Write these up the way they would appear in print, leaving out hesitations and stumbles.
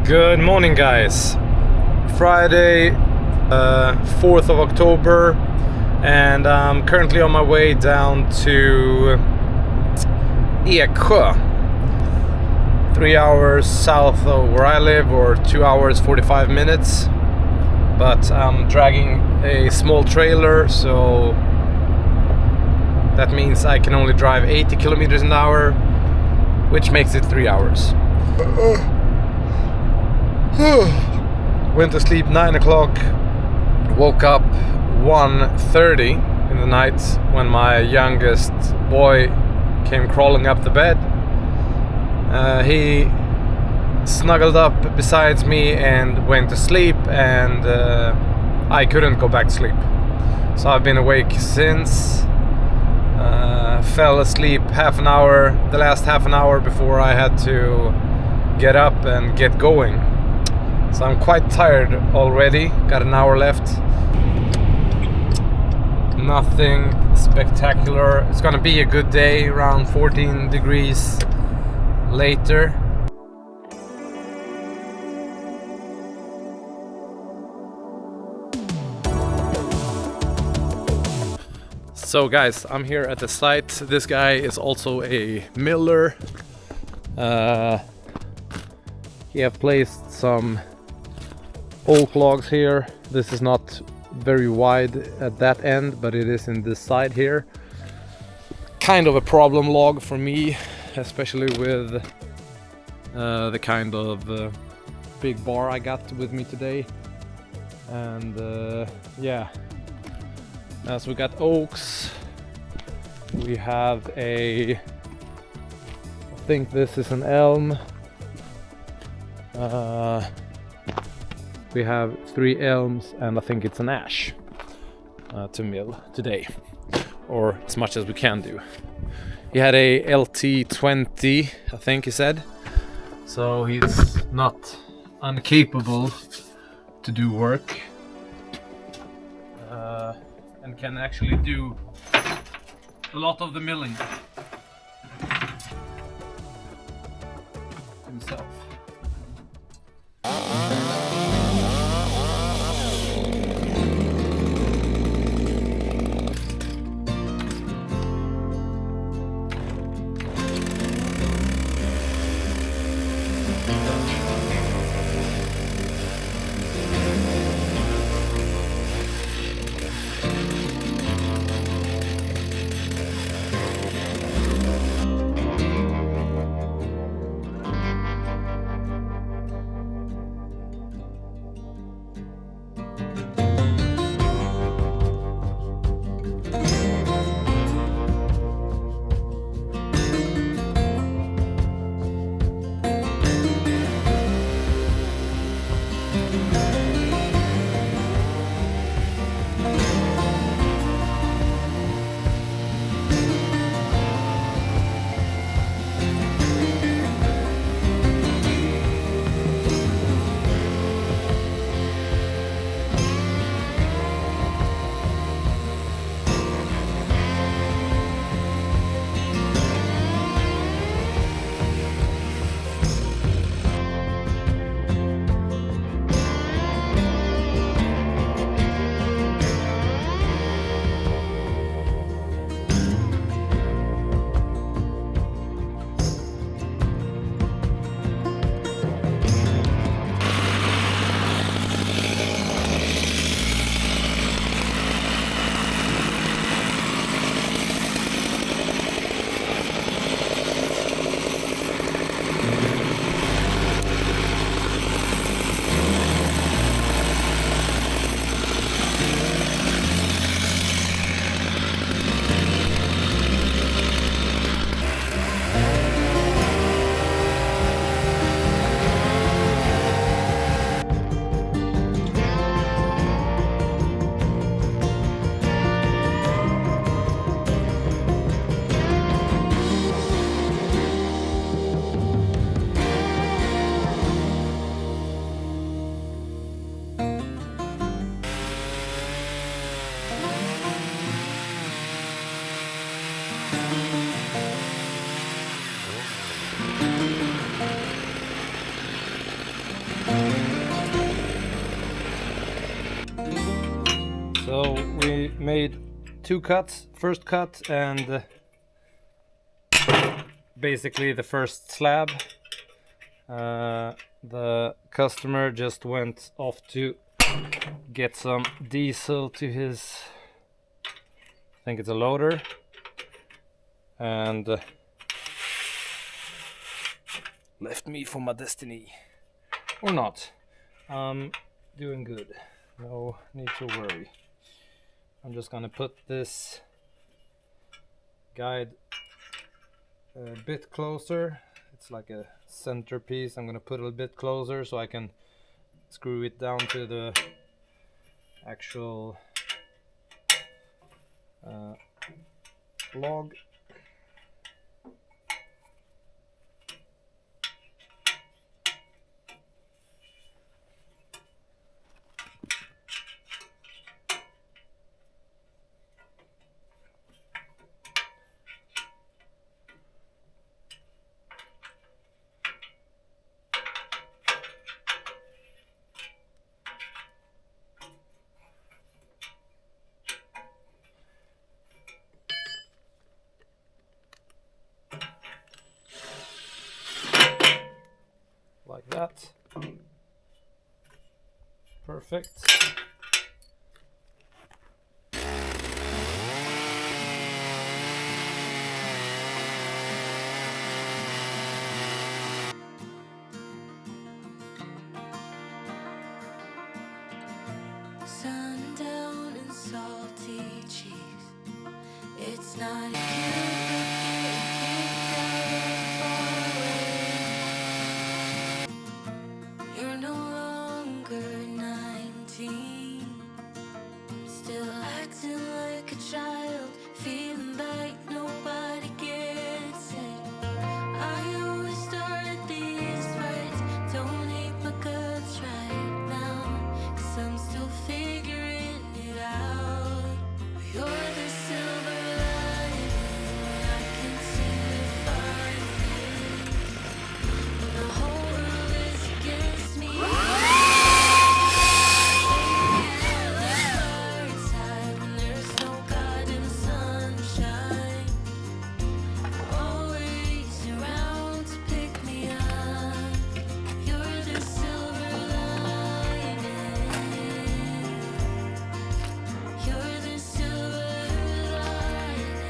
Good morning, guys. Friday, 4th of October, and I'm currently on my way down to Eksjö, 3 hours south of where I live, or 2 hours 45 minutes. But I'm dragging a small trailer, so that means I can only drive 80 kilometers an hour, which makes it 3 hours. Went to sleep 9 o'clock, woke up 1:30 in the night when my youngest boy came crawling up the bed. He snuggled up beside me and went to sleep, and I couldn't go back to sleep. So I've been awake since. Fell asleep the last half an hour before I had to get up and get going. So I'm quite tired already. Got an hour left. Nothing spectacular. It's gonna be a good day, around 14 degrees later. So guys, I'm here at the site. This guy is also a miller. He have placed some oak logs here. This is not very wide at that end, but it is in this side here. Kind of a problem log for me, especially with the kind of big bar I got with me today. And yeah, so we got oaks. We have I think this is an elm. We have 3 elms, and I think it's an ash to mill today, or as much as we can do. He had a LT20, I think he said, so he's not incapable to do work, and can actually do a lot of the milling himself. So we made 2 cuts, first cut and basically the first slab. The customer just went off to get some diesel to his, I think it's a loader, and left me for my destiny. Or not. Doing good. No need to worry. I'm just gonna put this guide a bit closer. It's like a centerpiece. I'm gonna put it a bit closer so I can screw it down to the actual log. Like that. Perfect. Sundown and salty cheese. It's not you. You're no longer 19. Still acting like a child, feeling like nobody gets it. I always start these fights. Don't hate my guts right now, 'cause I'm still figuring it out. You're the silver lining, I can seem to find it. When the whole world is against me, when there's no God in the sunshine, always around to pick me up. You're the silver lining. You're the silver lining.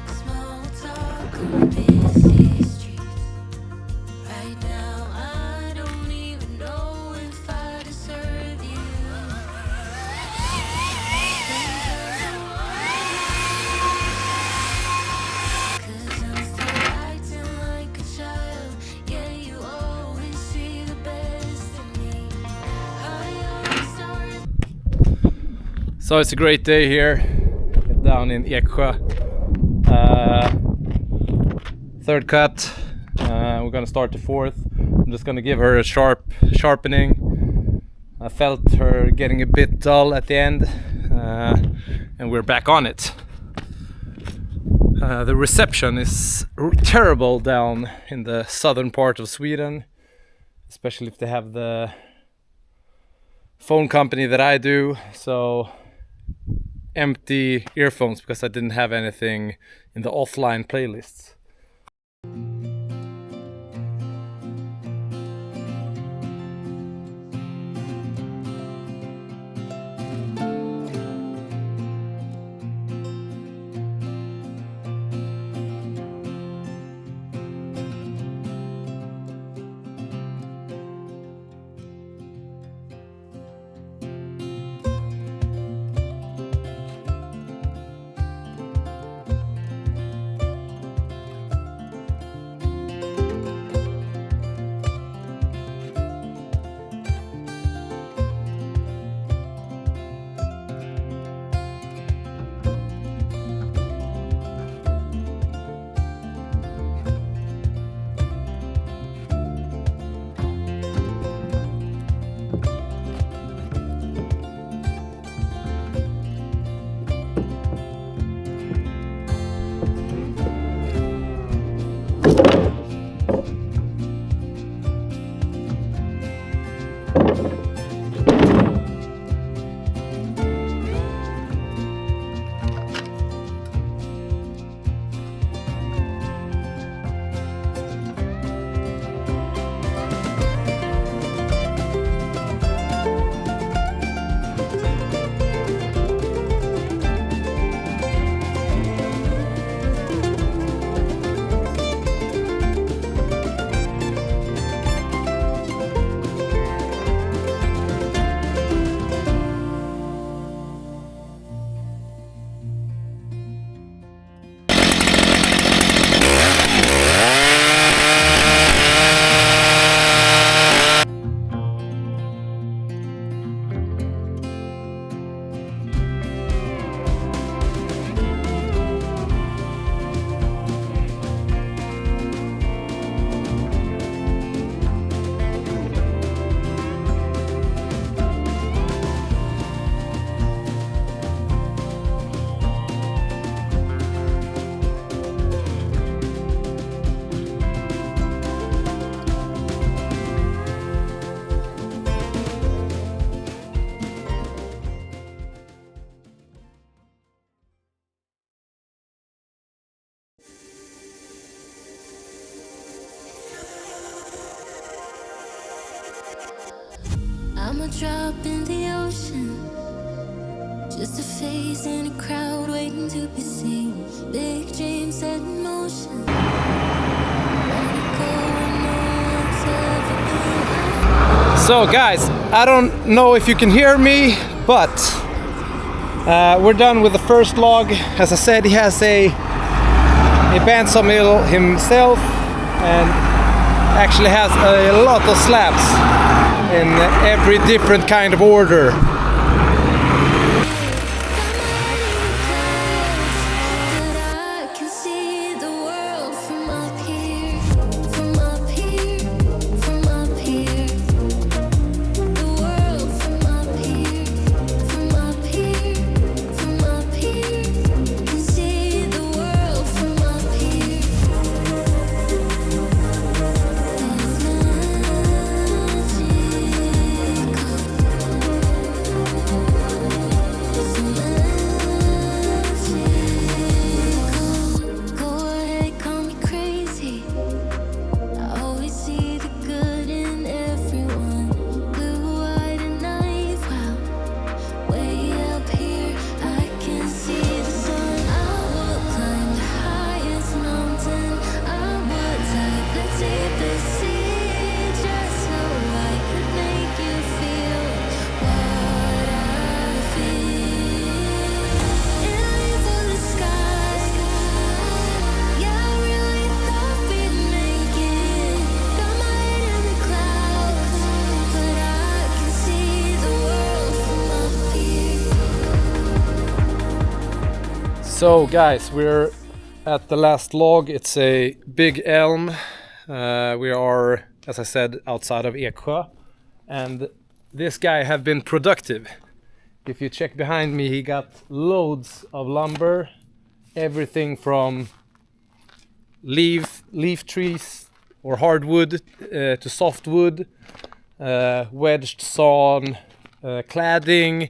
Small talk on busy streets. Right now, I don't even know if I deserve you. 'Cause I'm still acting like a child. Yeah, you always see the best in me. I always start. So it's a great day here down in Eksjö. Third cut. We're gonna start the fourth. I'm just gonna give her a sharpening. I felt her getting a bit dull at the end, and we're back on it. The reception is terrible down in the southern part of Sweden, especially if they have the phone company that I do. So empty earphones because I didn't have anything in the offline playlists. a drop in the ocean, just a face in a crowd waiting to be seen. Big dreams set in motion. So guys, I don't know if you can hear me, but we're done with the first log. As I said, he has a bandsaw mill himself and actually has a lot of slabs in every different kind of order. So guys, we're at the last log. It's a big elm. We are, as I said, outside of Eksjö, and this guy have been productive. If you check behind me, he got loads of lumber, everything from leaf trees or hardwood to softwood, wedged sawn, cladding.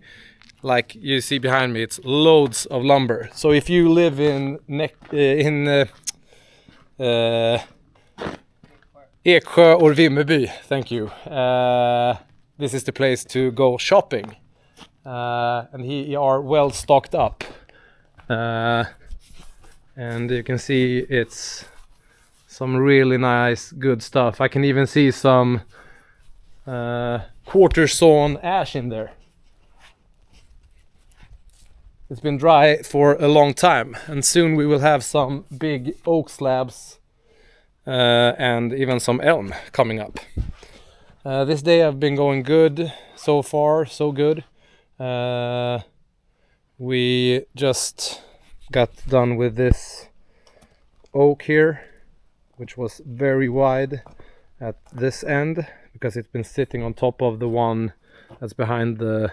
Like you see behind me, it's loads of lumber. So if you live in Eksjö or Vimmerby, thank you. This is the place to go shopping, and he are well stocked up. And you can see it's some really nice, good stuff. I can even see some quarter sawn ash in there. It's been dry for a long time, and soon we will have some big oak slabs and even some elm coming up. This day have been going good so far, so good. We just got done with this oak here, which was very wide at this end because it's been sitting on top of the one that's behind the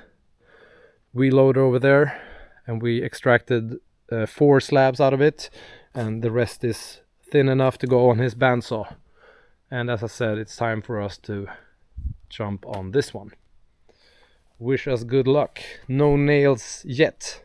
wheel loader over there. And we extracted 4 slabs out of it, and the rest is thin enough to go on his bandsaw. And as I said, it's time for us to jump on this one. Wish us good luck. No nails yet.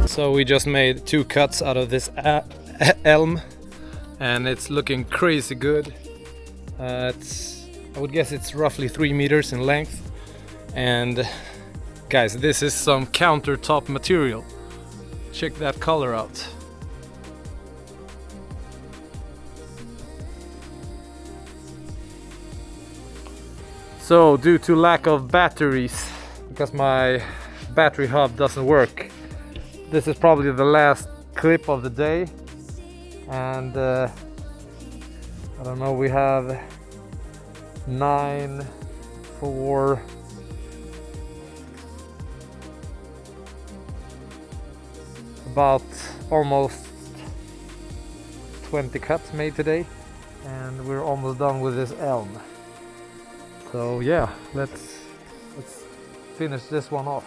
So we just made 2 cuts out of this elm, and it's looking crazy good. I would guess it's roughly 3 meters in length, and Guys, this is some countertop material. Check that color out. So, due to lack of batteries, because my battery hub doesn't work, this is probably the last clip of the day. And I don't know, we have 9 for about almost 20 cuts made today, and we're almost done with this elm. So yeah, let's finish this one off.